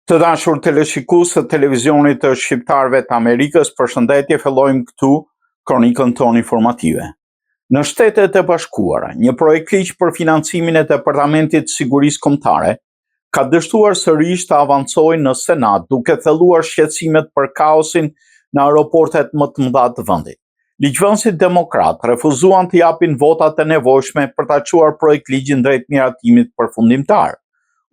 Të dashur teleshikues të televizionit të shqiptarëve të Amerikës, përshëndetje, fillojmë këtu kronikën tonë informative. Në Shtetet e Bashkuara, një projekt ligj për financimin e Departamentit të Sigurisë Kombëtare ka dështuar sërish të avancojë në Senat, duke thelluar shqetësimet për kaosin në aeroportet më të mëdha të vendit. Ligjvënësit demokrat refuzuan të japin votat e nevojshme për ta çuar projekt ligjin drejt miratimit përfundimtar.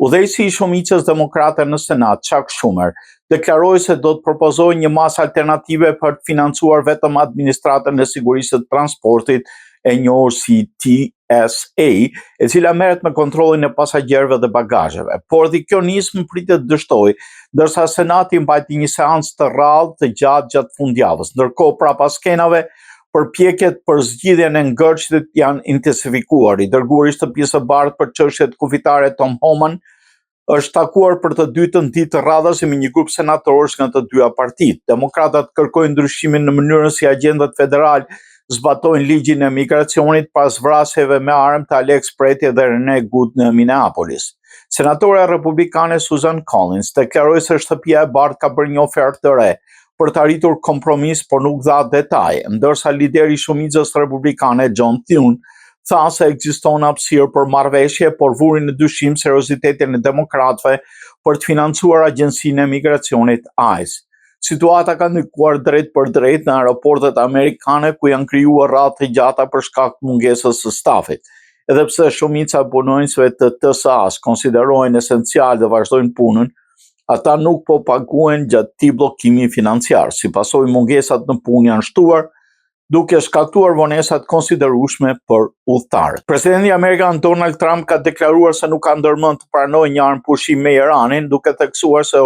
Udhëheqësi i shumicës demokrate në Senat, Chuck Schumer, deklaroi se do të propozojë një masë alternative për të financuar vetëm administratën e sigurisë të transportit, e njohur si TSA, e cila merret me kontrollin e pasagjerëve dhe bagazheve. Por dhe kjo nismë pritet dështojë, ndërsa Senati mbajti një seancë të rrallë të gjatë fundjavës. Ndërkohë, prapas skenave, përpjekjet për zgjidhjen e ngërçtit janë intensifikuar. I dërguari i Shtëpisë së Bardhë për çështjet kufitare Tom Homan është takuar për të dytën ditë të radhës me një grup senatorësh nga të dyja partitë. Demokratat kërkojnë ndryshimin në mënyrën si agjentat federal zbatojnë ligjin e migracionit pas vrasjeve me armë të Alex Preti dhe Rene Good në Minneapolis. Senatore republikane Susan Collins deklaroi se Shtëpia e Bardhë ka bërë një ofertë të re për të arritur kompromis, por nuk dha detaje, ndërsa lideri i shumicës republikane John Thune tha se ekziston hapësirë për marrëveshje, por vuri në dyshim seriozitetin e demokratëve për të financuar Agjencinë e Migracionit ICE. Situata ka ndikuar drejt për drejt në aeroportet amerikane, ku janë krijuar radhë të gjata për shkak të mungesës së stafit. Edhe pse shumica e punonjësve të TSA-s konsiderohen esencial dhe vazhdojnë punën, ata nuk po paguhen gjatë këtij bllokimi financiar. Si pasojë, mungesat në punë janë shtuar, duke shkaktuar vonesa të konsiderueshme për udhëtarët. Presidenti amerikan Donald Trump ka deklaruar se nuk ka ndërmend të pranojë një armë pushim me Iranin, duke theksuar se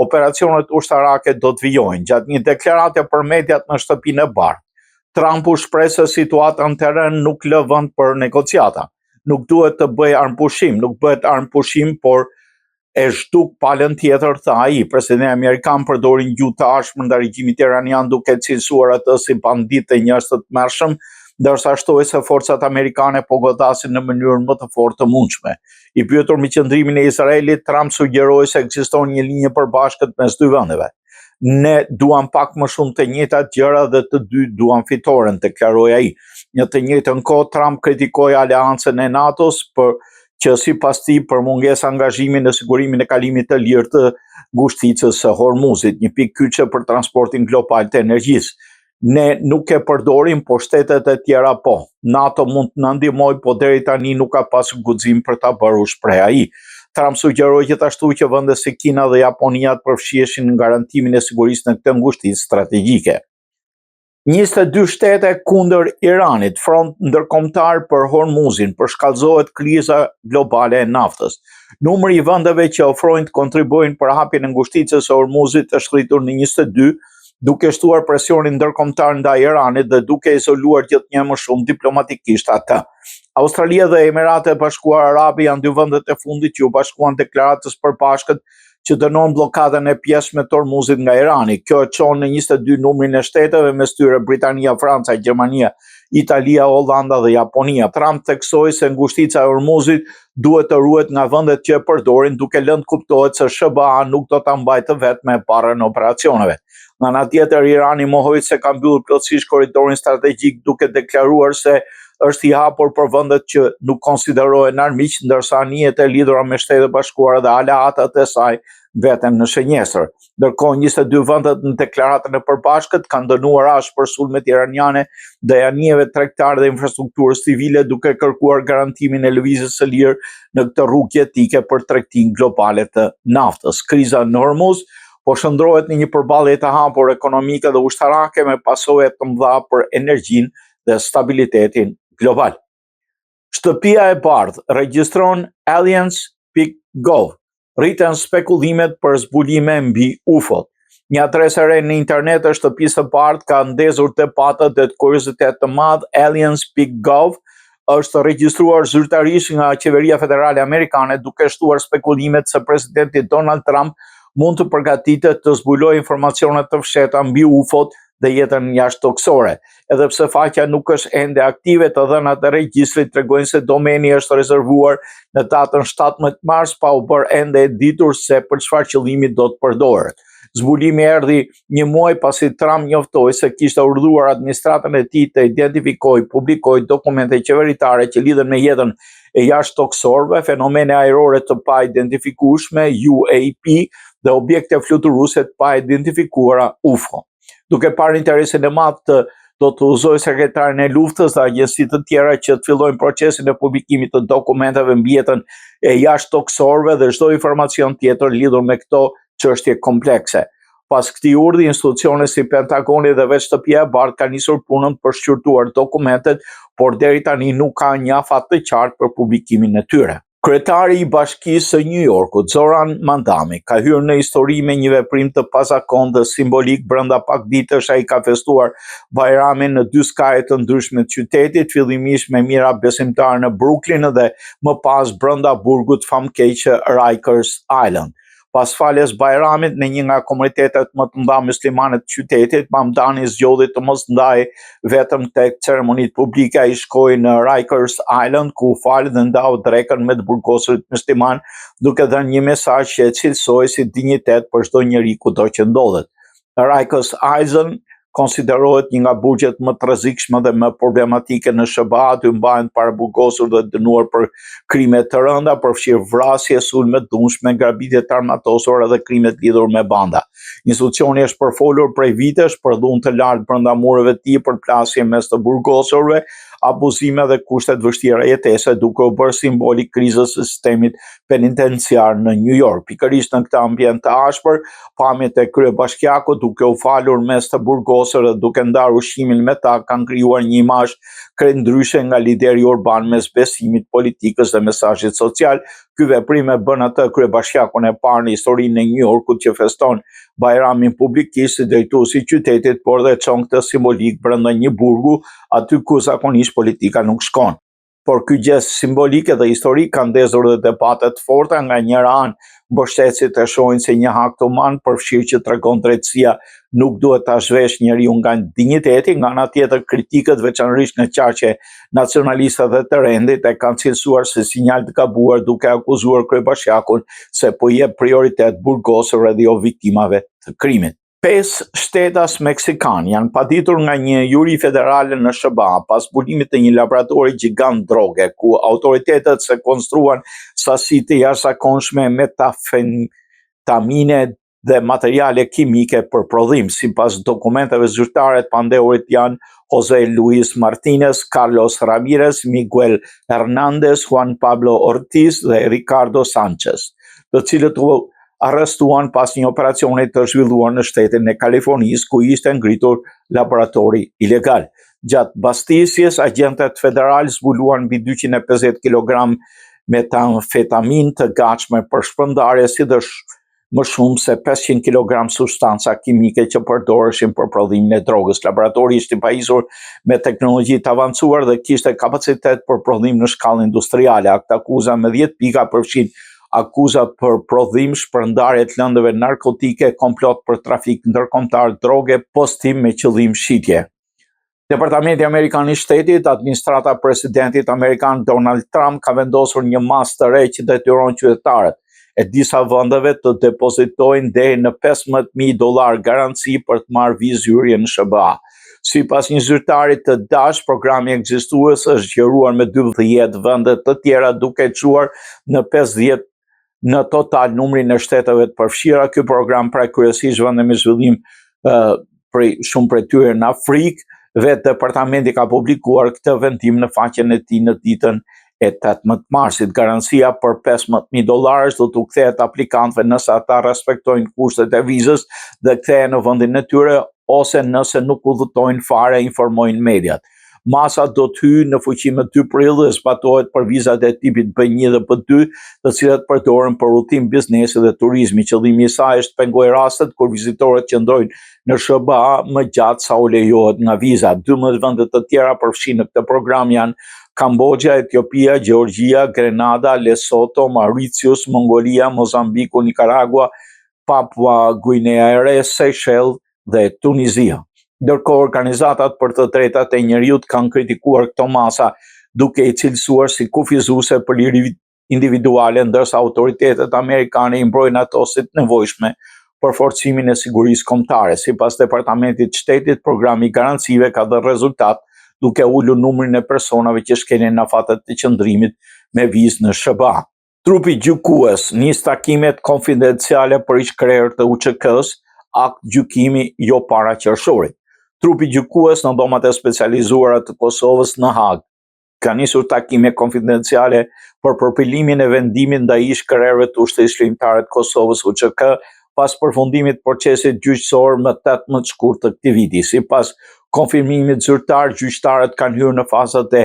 operacionet ushtarake do të vijojnë. Gjatë një deklarate për mediat në Shtëpinë e Bardhë, Trump u shpreh se situata në terren nuk lë vend për negociata. Nuk duhet të bëjë armë pushim, nuk bëhet armë pushim, por e zhduk palën tjetër, tha ai. Presidenti amerikan përdori një gjuhë të ashpër ndaj regjimit iranian, duke cilësuar atë si bandit e njerëz të tmerrshëm, ndërsa shtoi se forcat amerikane po godasin në mënyrën më të fortë të mundshme. I pyetur me qëndrimin e Izraelit, Trump sugjeroi se ekziston një linjë përbashkët mes dy vendeve. Ne duam pak më shumë të njëjtat gjëra dhe të dy duam fitoren, deklaroi ai. Në të njëjtën kohë, Trump kritikoi aleancën e NATO-s që sipas tij për mungesë angazhimi në sigurimin e kalimit të lirë të ngushticës së Hormuzit, një pikë kyçe për transportin global të energjisë. Ne nuk e përdorim, po shtetet e tjera po. NATO mund të na ndihmojë, po deri tani nuk ka pasur guxim për ta bërë, shpreh ai. Trump sugjeroi gjithashtu që vende si Kina dhe Japonia të përfshiheshin në garantimin e sigurisë në këtë ngushticë strategjike. 22 shtete kundër Iranit, front ndërkombëtar për Hormuzin, përshkallëzohet kriza globale e naftës. Numri i vendeve që ofrojnë të kontribuojnë për hapjen e ngushticës së Hormuzit është rritur në 22, duke shtuar presionin ndërkombëtar ndaj Iranit dhe duke izoluar gjithnjë më shumë diplomatikisht atë. Australia dhe Emiratet e Bashkuara Arabe janë dy vendet e fundit që u bashkuan deklaratës përbashkët që dënon bllokadën e pjesëme të Hormuzit nga Irani. Kjo e çon në 22 numrin e shteteve, mes tyre Britania, Franca, Gjermania, Italia, Hollanda dhe Japonia. Trump theksoi se ngushtica e Hormuzit duhet të ruhet nga vendet që e përdorin, duke lënë kuptohet se SBA nuk do ta mbajë të vetme parën e operacioneve. Nga ana tjetër, Irani mohoi se ka mbyllur plotësisht korridorin strategjik, duke deklaruar se është i hapur për vendet që nuk konsiderohen armiq, ndërsa anijet e lidhura me Shtetet e Bashkuara dhe aleatat e saj veten në shënjesër. Ndërkohë, 22 vendet në deklaratën e përbashkët kanë dënuar ashpër sulmet iraniane ndaj anijeve tregtare dhe infrastrukturës civile, duke kërkuar garantimin e lëvizjes së lirë në këtë rrugë jetike për tregtinë globale të naftës. Kriza në Hormuz po shndrohet në një përballje të hapur ekonomike dhe ushtarake me pasoje të mëdha për energjinë dhe stabilitetin global. Shtëpia e Bardhë regjistron aliens.gov, rriten spekullimet për zbulime mbi UFO. Një adresë e re në internet e Shtëpisë së Bardhë ka ndezur debate dhe kuriozitet të madh. Aliens.gov është regjistruar zyrtarisht nga Qeveria Federale Amerikane, duke shtuar spekulimet se presidenti Donald Trump mund të përgatitet të zbulojë informacione të fshehta mbi UFO-t dhe jetën jashtëtoksore. Edhe pse faqja nuk është ende aktive, të dhënat e regjistrit tregojnë se domeni është rezervuar në datën 17 mars pa u bërë ende e ditur se për çfarë qëllimi do të përdoret. Zbulimi erdhi një muaj pasi Trump njoftoi se kishte urdhëruar administratën e tij të identifikojë, publikojë dokumente qeveritare që lidhen me jetën e jashtëtoksorëve, fenomene ajrore të pa identifikueshme UAP dhe objekte fluturuese të pa identifikuara UFO. Duke parë interesin e madh do të uzoj sekretarin e luftës dhe agjensitë të tjera që të fillojnë procesin e publikimit të dokumenteve mbi jetën e jashtëtoksorëve dhe çdo informacion tjetër lidhur me këto çështje komplekse. Pas këtij urdhri, institucione si Pentagoni dhe veç shtëpia e Bardhë kanë nisur punën për shqyrtuar dokumentet, por deri tani nuk ka një afat të qartë për publikimin e tyre. Kryetari i Bashkisë së New Yorkut, Zoran Mandami, ka hyrë në histori me një veprim të pazakontë dhe simbolik. Brenda pak ditësh ai ka festuar Bajramin në 2 skaje të ndryshme të qytetit, fillimisht me mira besimtarë në Brooklyn dhe më pas brenda burgut famkeq Rikers Island. Pas faljes Bajramit në një nga komunitetet më të mëdha muslimane të qytetit, Mamdani zgjodhi të mos ndajë vetëm tek ceremonitë publike. Ai shkoi në Rikers Island ku u fal dhe ndau drekën me të burgosurit musliman, duke dhënë një mesazh që e cilësoi si dinjitet për çdo njeri kudo që ndodhet. Rikers Island konsiderohet një nga burgjet më të rrezikshme dhe më problematike në SBA, aty mbahen para burgosur dhe dënuar për krime të rënda, përfshirë vrasje, sulme të dhunshme, grabitje të armatosura dhe krimet lidhur me banda. Institucioni është përfolur prej vitesh për dhunë të lartë brenda mureve të tij, për plasje mes të burgosurve, abuzime dhe kushte të vështira jetese, duke u bërë simboli krizës së sistemit penitenciar në New York. Pikërisht në këtë ambient të ashpër, pamjet e kryebashkiakut duke u falur mes të burgosurve dhe duke ndarë ushqimin me ta kanë krijuar një imazh krejtndryshe nga lideri urban mes besimit, politikës dhe mesazhit social. Ky veprim e bën atë kryebashkiakun e parë në historinë e New Yorkut që feston Bajramin publikisht si drejtuesi i qytetit, por dhe çon këtë simbolik brenda një burgu, aty ku zakonisht politika nuk shkon. Por ky gest simbolik dhe historik ka ndezur dhe debate të forta. Nga njëra anë, mbështetësit e shohin se një akt human përfshirë që tregon drejtësia nuk duhet ta zhvesh njeriu nga dinjiteti. Nga ana tjetër, kritikët, veçanërisht në qarqe nacionaliste dhe të rendit, e kanë cilësuar si sinjal të gabuar, duke akuzuar kryebashkiakun se po jep prioritet burgosurve dhe jo viktimave të krimit. 5 shtetas meksikan janë paditur nga një juri federale në SBA pas zbulimit të një laboratori gjigant droge, ku autoritetet sekuestruan sasi të jashtëzakonshme metafentamine dhe materiale kimike për prodhim. Sipas dokumenteve zyrtare, të pandehurit janë Jose Luis Martinez, Carlos Ramirez, Miguel Hernandez, Juan Pablo Ortiz dhe Ricardo Sanchez, të cilët u arrestuan pas një operacioni të zhvilluar në shtetin e Kalifornisë, ku ishte ngritur laboratori ilegal. Gjatë mbastesjes, agjentët federal zbuluan mbi 250 kg metamfetamin të gatshme për shpërndarje, si dhe më shumë se 500 kg substanca kimike që përdoreshin për prodhimin e drogës. Laboratori ishte i pajisur me teknologji të avancuar dhe kishte kapacitet për prodhim në shkallë industriale. Akta akuza me 10 pika përfshin akuza për prodhim, shpërndarje të lëndëve narkotike, komplot për trafik ndërkombëtar droge, postim me qëllim shitje. Departamenti Amerikan i Shtetit, administrata e presidentit amerikan Donald Trump ka vendosur një masë të re që detyron qytetarët e disa vendeve të depozitojnë deri në $15,000 garanci për të marrë vizë hyrje në SBA. Sipas një zyrtari të dash, programi ekzistues është zgjeruar me 12 vende të tjera, duke çuar në 50 në total numrin e shteteve të përfshira. Ky program pra kryesisht vende me zhvillim shumë prej tyre në Afrikë. Vetë departamenti ka publikuar këtë vendim në faqen e tij në ditën e 18 marsit. Garancia për $15,000 do t'u kthehet aplikantëve nëse ata respektojnë kushtet e vizës dhe kthehen në vendin e tyre, ose nëse nuk udhëtojnë fare, informojnë mediat. Masa do të hyjë në fuqi më 2 prill dhe zbatohet për vizat e tipit B1 dhe B2, të cilat përdoren për udhëtim biznesi dhe turizmi. Qëllimi i saj është të pengojë rastet kur vizitorët qëndrojnë në SBA më gjatë sa u lejohet nga viza. 12 vende të tjera përfshin në këtë program janë Kambodja, Etiopia, Gjeorgjia, Grenada, Lesotho, Mauritius, Mongolia, Mozambiku, Nicaragua, Papua Guinea e Re, Seychelles dhe Tunizia. Ndërkohë organizatat për të drejtat e njerëzit kanë kritikuar këto masa duke i cilësuar si kufizuese për liri individuale, ndërsa autoritetet amerikane i mbrojnë ato si të nevojshme për forcimin e sigurisë kombëtare. Sipas Departamentit të Shtetit, programi i garancive ka dhënë rezultat duke ulur numrin e personave që shkelin në afatet të qëndrimit me vizë në SBA. Trupi gjykues nis takimet konfidenciale për ish-krerë të UÇK-s, akt gjykimi jo para qershorit. Trupi gjykues në dhomat e specializuara të Kosovës në Hagë ka nisur takime konfidenciale për përpilimin e vendimit ndaj ish-krerëve të Ushtrisë Shqiptare të Kosovës UÇK pas përfundimit procesit gjyqësor më 18 shkurt të këtij viti. Sipas konfirmimit zyrtar, gjyqtarët kanë hyrë në fazat e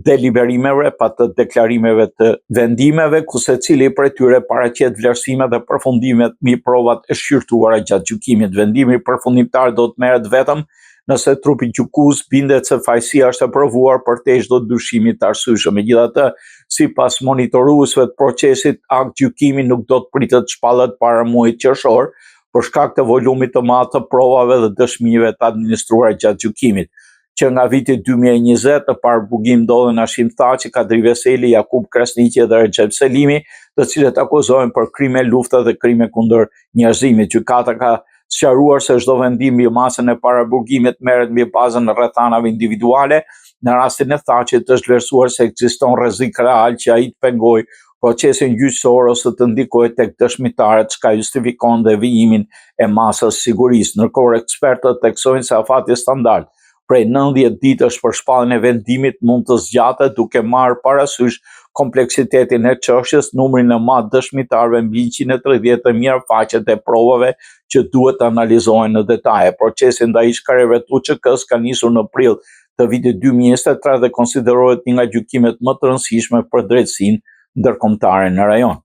deliberimeve pa të deklarimeve të vendimeve, ku secili prej tyre paraqet vlerësime dhe përfundimet mbi provat e shqyrtuara gjatë gjykimit. Vendimi përfundimtar do të merret vetëm nëse trupi gjykues bindet se fajësia është e provuar përteç çdo dyshimi të arsyeshëm. Megjithatë, sipas monitoruesve të procesit, akt gjykimi nuk do të pritet të shpallet para muajit qershor për shkak të volumit të madh të provave dhe dëshmive të administruara gjatë gjykimit. Që nga viti 2020 në parburgim ndodhen Hashim Thaçi, Kadri Veseli, Jakub Krasniqi dhe Recep Selimi, të cilët akuzohen për krime lufte dhe krime kundër njerëzimit. Gjykata ka sqaruar se çdo vendim mbi masën e paraburgimit merret mbi bazën e rrethanave individuale. Në rastin e Thaçit është vlerësuar se ekziston rrezik real që ai të pengojë procesin gjyqësor ose të ndikojë tek dëshmitarët, çka justifikon devijimin e masës sigurisë. Ndërkohë, ekspertët theksojnë se afati standard prej 90 ditësh për shpalljen e vendimit mund të zgjatet duke marrë parasysh kompleksitetin e çështjes, numrin e madh dëshmitarëve mbi 130 të mirëfaqet e provave që duhet të analizohen në detaje. Procesi ndaj ish-krerëve të UÇK-s ka nisur në prill të vitit 2023 dhe konsiderohet një nga gjykimet më të rëndësishme për drejtësinë ndërkombëtare në rajon.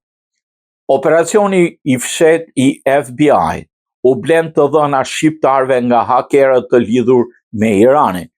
Operacioni i fshet i FBI u blen të dhëna shqiptarëve nga hakerët të lidhur me Iranin.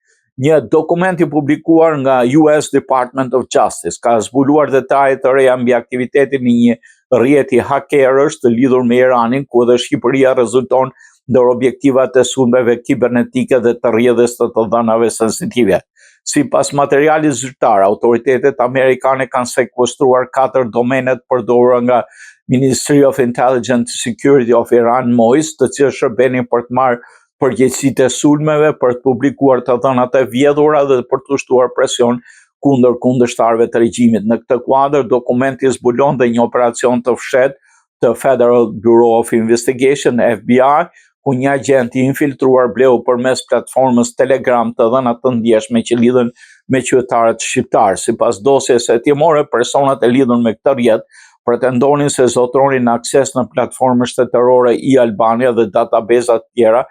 Një dokument i publikuar nga US Department of Justice ka zbuluar detaje të reja mbi aktivitetin e një rrjeti hakerësh të lidhur me Iranin, ku edhe Shqipëria rezulton ndër objektivat e sulmeve kibernetike dhe të rrjedhjes të dhënave sensitive. Sipas materialit zyrtar, autoritetet amerikane kanë sekuestruar 4 domene të përdorura nga Ministry of Intelligence Security of Iran, MOIS, të cilët shërbenin për të marrë përgjegjësitë e sulmeve, për të publikuar të dhënat e vjedhura dhe për të ushtuar presion kundër kundërshtarëve të regjimit. Në këtë kuadër, dokumenti zbulon dhe një operacion të fshehtë të Federal Bureau of Investigation, FBI, ku një agent i infiltruar bleu përmes platformës Telegram të dhëna të ndjeshme që lidhen me qytetarët shqiptar. Sipas dosjes hetimore, personat e lidhur me këtë rrjet pretendonin se zotronin akses në platformën shtetërore i Albania dhe databeza të tjera,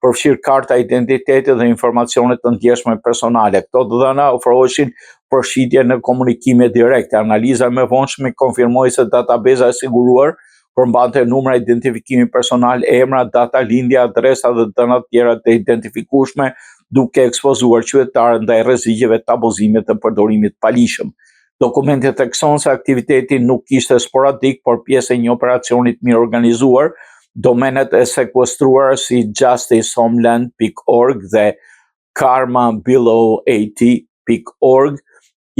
përfshirë karta identiteti dhe informacione të ndjeshme personale. Këto të dhëna ofroheshin përshitje në komunikime direkte. Analiza më vonshme konfirmoi se databeza e siguruar përmbante numra identifikimi personal, emra, data lindje, adresa dhe dhëna të tjera të identifikueshme, duke ekspozuar qytetarët ndaj rreziqeve të abuzimit të përdorimit palishëm. Dokumenti thekson se aktiviteti nuk ishte sporadik, por pjesë e një operacioni të mirë organizuar. Domenet e sekuestruara si justicehomeland.org dhe karmabelow80.org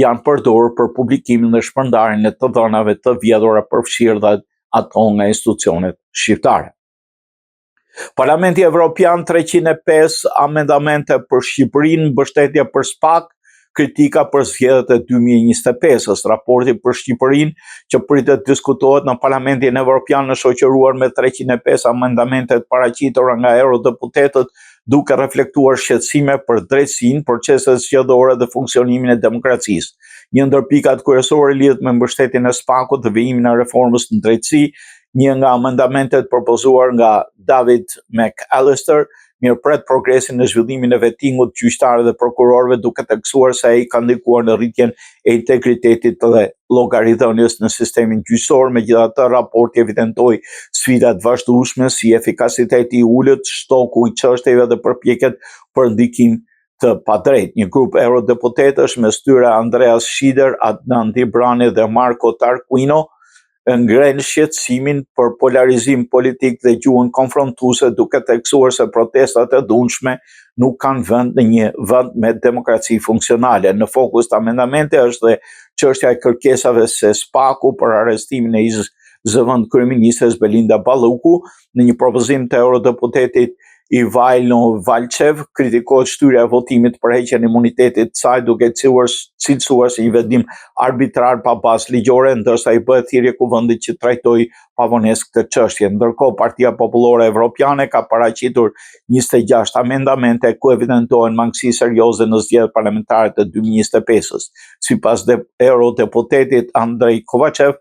janë përdorur për publikimin dhe shpërndarjen e të dhënave të vjedhura përfshirë dhe ato nga institucionet shqiptare. Parlamenti Evropian 305 amendamente për Shqipërinë, mbështetje për SPAK, kritika për zgjedhjet e 2025-s. Raporti për Shqipërinë që pritet diskutohet në Parlamentin Evropian është shoqëruar me 305 amendamente të paraqitura nga eurodeputetët, duke reflektuar shqetësime për drejtësinë, proceset zgjedhore dhe funksionimin e demokracisë. Një ndër pikat kryesore lidhet me mbështetjen e SPAK-ut dhe vijimin e reformës në drejtësi. Një nga amendamentet propozuar nga David McAllister mirëpret progresin në zhvillimin e vettingut gjyqtarëve dhe prokurorëve, duke theksuar se ai ka ndikuar në rritjen e integritetit dhe llogaridhënies në sistemin gjyqësor. Megjithatë, raporti evidentoi sfida të vazhdueshme si efikasiteti i ulët, shtoku i çështjeve dhe përpjekjet për ndikim të padrejtë. Një grup eurodeputetësh, mes tyre Andreas Schieder, Adnan Dibrani dhe Marco Tarquino, ngren shqetësimin për polarizim politik dhe gjuhën konfrontuese, duke theksuar se protestat e dhunshme nuk kanë vend në një vend me demokraci funksionale. Në fokus të amendamente është dhe çështja e kërkesave se spaku për arrestimin e zëvend kryeministres Belinda Balluku. Në një propozim të eurodeputetit Ivailo Valchev kritikohet shtyrja e votimit për heqjen e imunitetit të saj, duke cilësuar si një vendim arbitrar pa bazë ligjore, ndërsa i bëhet thirrje kuvendit që trajtojë pavonesë këtë çështje. Ndërkohë, Partia Popullore Evropiane ka paraqitur 26 amendamente ku evidentohen mangësi serioze në zgjedhjet parlamentare të 2025-s. Sipas eurodeputetit Andrej Kovačev,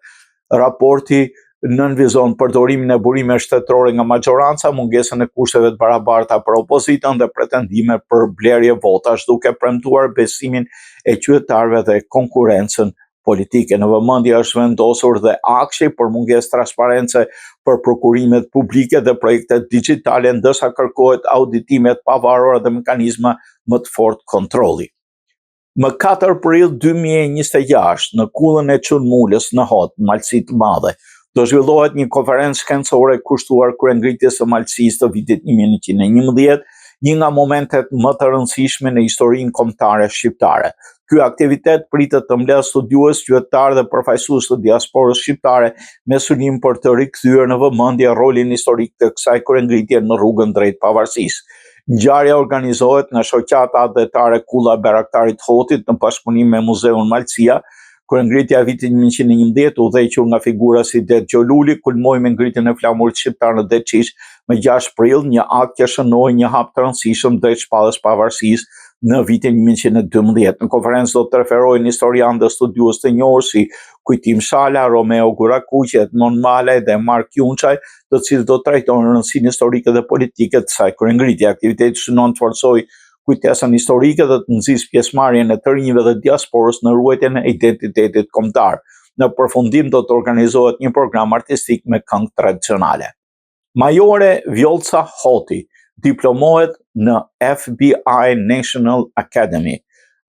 raporti nënvizon përdorimin e burimeve shtetërore nga majoranca, mungesën e kushteve të barabarta për opozitën dhe pretendime për blerje votash, duke premtuar besimin e qytetarëve dhe konkurrencën politike. Në vëmendje është vendosur dhe akshi për mungesë transparence për prokurimet publike dhe projektet digjitale, ndërsa kërkohet auditime të pavarura dhe mekanizma më të fortë kontrolli. Më 4 prill 2026, në kullën e Çunmulës në Hot, Malësi të Madhe, do zhvillohet një konferencë shkencore kushtuar kryengritjes së Malësisë të vitit 1911, një nga momentet më të rëndësishme në historinë kombëtare shqiptare. Ky aktivitet pritet të mbledhë studiues, qytetarë dhe përfaqësues të diasporës shqiptare me synim për të rikthyer në vëmendje rolin historik të kësaj kryengritje në rrugën drejt pavarësisë. Ngjarja organizohet nga shoqata adhetare Kulla e Bayraktarit Hotit në bashkëpunim me Muzeun Malësia. Kryengritja e vitit 1911, udhëhequr nga figura si Det Gjoluli, kulmoi me ngritjen e flamurit shqiptar në Det Qish më 6 prill, një akt që shënoi një hap të rëndësishëm drejt shpalljes pavarësisë në vitin 1912. Në konferencë do të referohen historianë dhe studiues të njohur si Kujtim Shala, Romeo Gurakuqi, Edmond Malaj dhe Mark Junçaj, të cilët do të trajtojnë rëndësinë historike dhe politike të kësaj kryengritje. Aktiviteti synon të forcojë kujtesën historike dhe të nxjisë pjesëmarrjen e të rinjve dhe diasporës në ruajtjen e identitetit kombëtar. Në përfundim do të organizohet një program artistik me këngë tradicionale. Majore Vjollca Hoti diplomohet në FBI National Academy.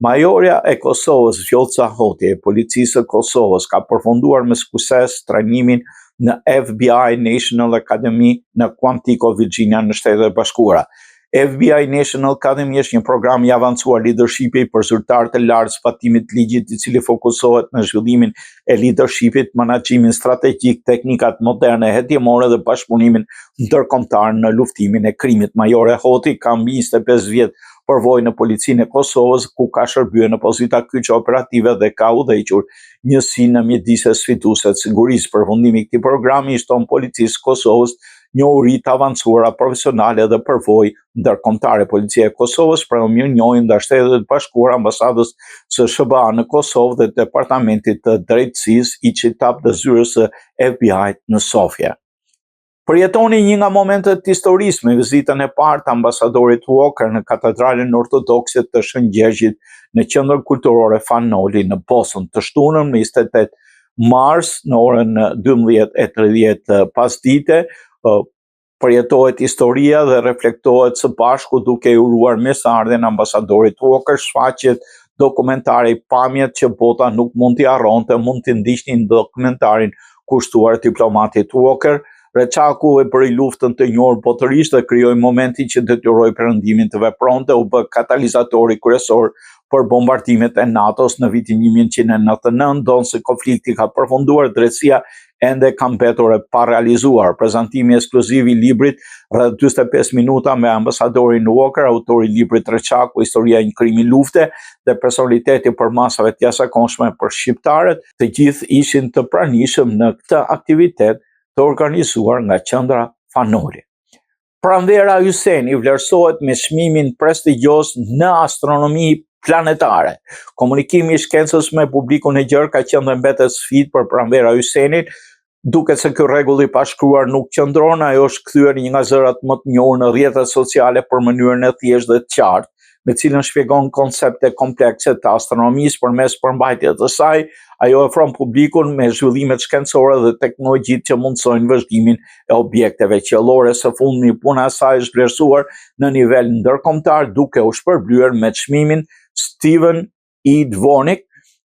Majorja e Kosovës Vjollca Hoti e Policisë së Kosovës ka përfunduar me sukses trajnimin në FBI National Academy në Quantico, Virginia, në Shtetet e Bashkuara. FBI National Academy është një program i avancuar leadershipi për zyrtar të lartë zbatimit të ligjit, i cili fokusohet në zhvillimin e leadershipit, menaxhimin strategjik, teknikat moderne hetimore dhe bashkëpunimin ndërkombëtar në luftimin e krimit. Majore Hoti ka mbi 25 vjet përvojë në policinë e Kosovës, ku ka shërbyer në pozita kyçe operative dhe ka udhëhequr njësi në mjedise sfiduese të sigurisë. Përfundimi i këtij programi i shton policisë së Kosovës njohuri të avancuara profesionale dhe përvojë ndërkombëtare. Policia e Kosovës shpreh mirënjohjen ndaj Shtetit të Bashkuara, ambasadës së SBA në Kosovë dhe Departamentit të Drejtësisë i Qitap dhe zyrës së FBI në Sofia. Përjetoni një nga momentet të historisë me vizitën e parë të ambasadorit Walker në katedralen ortodokse të Shën Gjergjit në qendrën kulturore Fanoli në Boston. Të shtunën me 28 mars në orën 12:30 pasdite, përjetohet historia dhe reflektohet së bashku duke i uruar mirëseardhjen ambasadorit Walker. Shfaqjet dokumentare, pamjet që bota nuk mund t'i harronte, mund t'i ndiqnin dokumentarin kushtuar diplomatit Walker. Reçaku e bëri luftën të njohur botërisht dhe krijoi momentin që detyroi Perëndimin të vepronte, u bë katalizatori kryesor për bombardimet e NATO-s në vitin 1999, ndonse konflikti ka përfunduar, drejtësia ende ka mbetur e parealizuar. Prezantimi ekskluziv i librit rreth 45 minuta me ambasadorin Walker, autori i librit Reçaku, historia e një krimi lufte dhe personaliteti për masave të jashtëzakonshme për shqiptarët, të gjithë ishin të pranishëm në këtë aktivitet të organizuar nga qendra Fanoli. Pranvera Hyseni vlerësohet me çmimin prestigjioz në astronomi planetare. Komunikimi i shkencës me publikun e gjerë ka qenë dhe mbetet sfidë për Pranvera Hysenin. Duket se ky rregull i pashkruar nuk qëndron, ajo është kthyer një nga zërat më të njohur në rrjetet sociale për mënyrën e thjeshtë dhe të qartë, me cilën shpjegon koncepte komplekse të astronomisë përmes përmbajtjes së saj. Ajo ofron publikun me zhvillimet shkencore dhe teknologjitë që mundsojnë vëzhgimin e objekteve qiellore. Së fundmi, puna e saj është vlerësuar në nivel ndërkombëtar duke u shpërblyer me çmimin Steven E. Dvornik,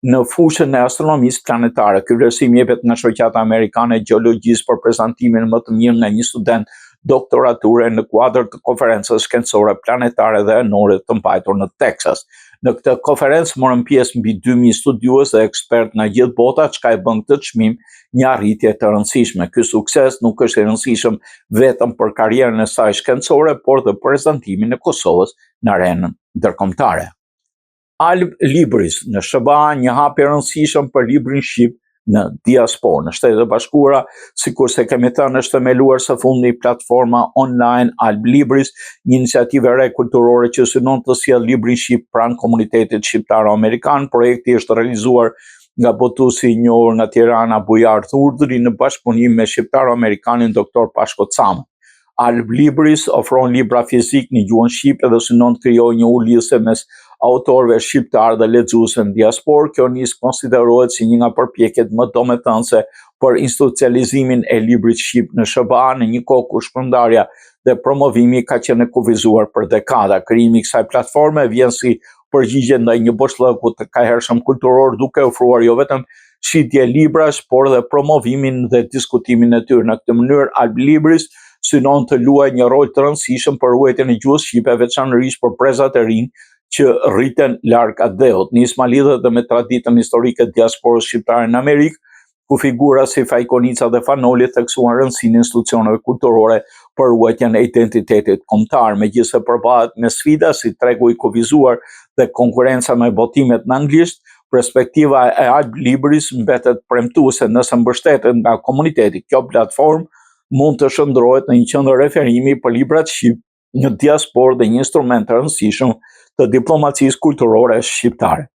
në fushën e astronomisë planetare. Ky vlerësim jepet nga Shoqata Amerikane e Gjeologjisë për prezantimin më të mirë nga një student doktorature në kuadër të konferencës shkencore planetare dhe enore të mbajtur në Texas. Në këtë konferencë morën pjesë mbi 2000 studiues dhe ekspert nga gjithë bota, çka e bën këtë çmim një arritje të rëndësishme. Ky sukses nuk është i rëndësishëm vetëm për karrierën e saj shkencore, por dhe për prezantimin e Kosovës në arenën ndërkombëtare. Alb Libris në SBA, një hap i rëndësishëm për librin shqip në diasporë. Në Shtetet e Bashkuara, sikurse kemi thënë, është themeluar së fundi platforma online Alb Libris, një iniciativë e re kulturore që synon të sjellë librin shqip pranë komunitetit shqiptaro-amerikan. Projekti është realizuar nga botuesi i njohur nga Tirana Bujar Thurdri në bashkëpunim me shqiptaro-amerikanin Dr. Pashko Camën. Alb Libris ofron libra fizik në gjuhën shqipe dhe synon të krijojë një ulëse mes autorëve shqiptar dhe lexuesve në diasporë. Kjo nis konsiderohet si një nga përpjekjet më domethënëse për institucionalizimin e librit shqip në SBA në një kohë kur shpërndarja dhe promovimi ka qenë kufizuar për dekada. Krijimi i kësaj platforme vjen si përgjigje ndaj një boshllëku të kahershëm kulturor, duke ofruar jo vetëm shitje librash, por dhe promovimin dhe diskutimin e tyre. Në këtë mënyrë, Alb Libris synon të luajë një rol të rëndësishëm për ruajtjen e gjuhës shqipe, veçanërisht për brezat e rinj që rriten larg atë. Nisma lidhet dhe me traditën historike të diasporës shqiptare në Amerikë, ku figura si Fajkonica dhe Fanoli theksuan rëndësinë e institucioneve kulturore për ruajtjen e identitetit kombëtar. Megjithëse përballet me sfida si tregu i kufizuar dhe konkurrenca me botimet në anglisht, perspektiva e Alb Libris mbetet premtuese. Nëse mbështetet nga komuniteti, kjo platformë mund të shndrohet në një qendër referimi për librat shqip në diasporë dhe një instrument të rëndësishëm të diplomacisë kulturore shqiptare.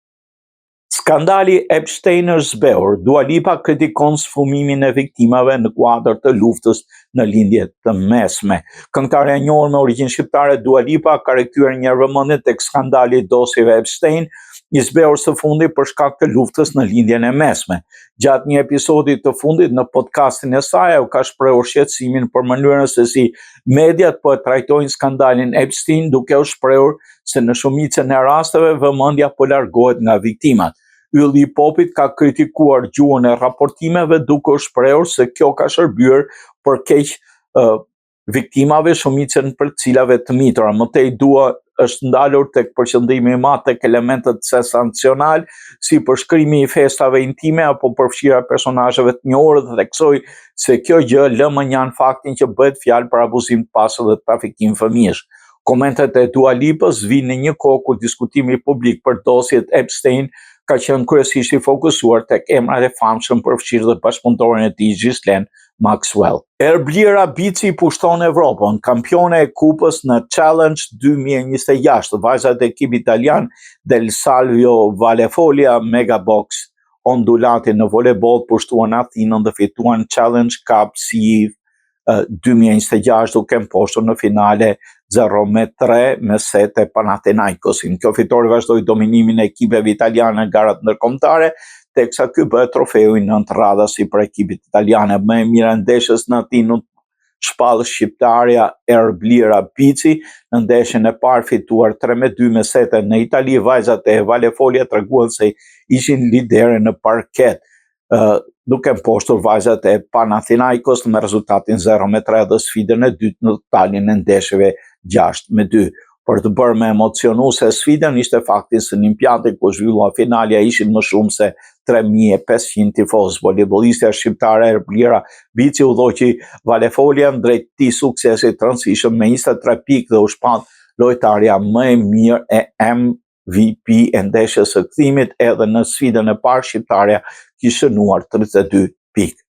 Skandali Epstein është zbehur. Dua Lipa kritikon sfumimin e viktimave në kuadër të luftës në lindje të mesme. Këngëtarja e njohur me origjinë shqiptare Dua Lipa ka rikthyer një herë vëmendjen tek skandali i dosjeve Epstein, i zbehur së fundi për shkak të luftës në lindjen e mesme. Gjatë një episodi të fundit në podcastin e saj, ajo ka shprehur shqetësimin për mënyrën se si mediat po e trajtojnë skandalin Epstein, duke u shprehur se në shumicën e rasteve vëmendja po largohet nga viktimat. Ylli i popit ka kritikuar gjuhën e raportimeve, duke u shprehur se kjo ka shërbyer për keq viktimave, shumicën për cilave të mitura. Mëtej Dua është ndalur tek përqendrimi i madh tek elementet sensacional, si përshkrimi i festave intime apo përfshira personazheve të njohur, dhe theksoi se kjo gjë lë mënjan faktin që bëhet fjalë për abuzim të pasur dhe trafikim fëmijësh. Komentet e Dua Lipës vinë në një kohë kur diskutimi publik për dosjet Epstein ka qenë kryesisht i fokusuar tek emrat e famshëm, përfshirë dhe bashkëpunëtorin e tij Ghislaine Maxwell. Erblira Bici pushton Evropën, kampione e kupës në Challenge 2026. Vajzat e ekipit italian Del Salvio Vallefolia Megabox Ondulati në voleboll pushtuan Athinën dhe fituan Challenge Cup CIV 2026 duke mposhtur në finale 0-3 me set e Panathinaikosin. Kjo fitore vazhdoi dominimin e ekipeve italiane në garat ndërkombëtare, teksa ky bëhet trofeu i 9 radhas si për ekipit italiane. Më e mira ndeshjes në Atinë shpall shqiptarja Erblira Bici, në ndeshjen e parë fituar 3-2 me sete në Itali. Vajzat e Vallefolia treguan se ishin lidere në parket, duke mposhtur vajzat e Panathinaikos me rezultatin 0-3 dhe sfidën e dytë në totalin e ndeshjeve 6-2. Për të bërë me emocionuese sfidën ishte fakti se në Olimpiadën ku zhvillua finalja ishin më shumë se 3500 tifozë. Voleybolistja shqiptare Erblira Bici udhëhoqi Vallefolia drejt këtij suksesi të rëndësishëm me 23 pikë dhe u shpall lojtarja më e mirë e MVP e ndeshjes së kthimit. Edhe në sfidën e parë shqiptarja kishte shënuar 32 pikë.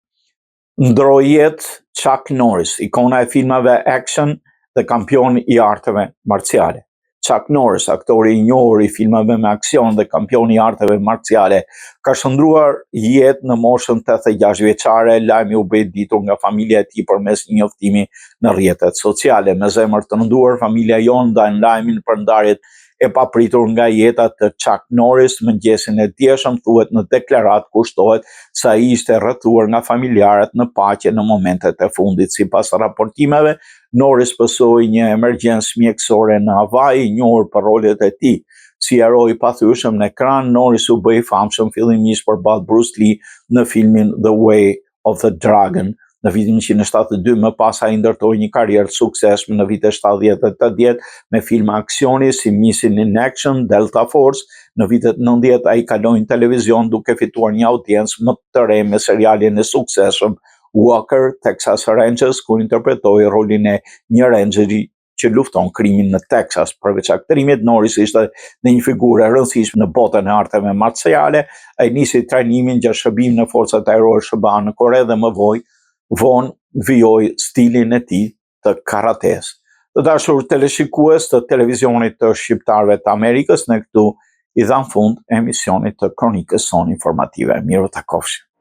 Ndroi jetë Chuck Norris, ikona e filmave action dhe kampion i arteve marciale. Chuck Norris, aktori i njohur i filmave me aksion dhe kampion i arteve marciale, ka shndruar jetë në moshën 86 vjeçare. Lajmi u bë ditur nga familja e tij përmes një njoftimi në rrjetet sociale. Me zemër të rënduar, familja jon ndan lajmin për ndarjet e papritur nga jeta të Chuck Norris. Mëngjesin e djeshëm thuhet në deklaratë kushtohet se ai ishte rrethuar nga familjarët në paqe në momentet e fundit. Sipas raportimeve, Norris pësoi një emergjencë mjekësore në Hawaii, i njohur për rolet e tij si hero i pathyeshëm në ekran. Norris u bë i famshëm fillimisht përballë Bruce Lee në filmin The Way of the Dragon në vitin 1972, më pas ai ndërtoi një karrierë të suksesshme në vitet 70 dhe 80 me filma aksioni si Missing in Action, Delta Force. Në vitet 90 ai kaloi në televizion duke fituar një audiencë më të re me serialin e suksesshëm Walker, Texas Rangers, ku interpretoi rolin e një rangeri që lufton krimin në Texas. Përveç aktrimit, Norris ishte në një figurë e rëndësishme në botën e arteve marciale. Ai nisi trajnimin gjatë shërbimit në forcat ajrore SBA në Kore dhe më vonë vijoi stilin e tij të karates. Të dashur teleshikues të televizionit të shqiptarëve të Amerikës, ne këtu i dham fund emisionit të Kronikës Son Informative. Mirë takofshim.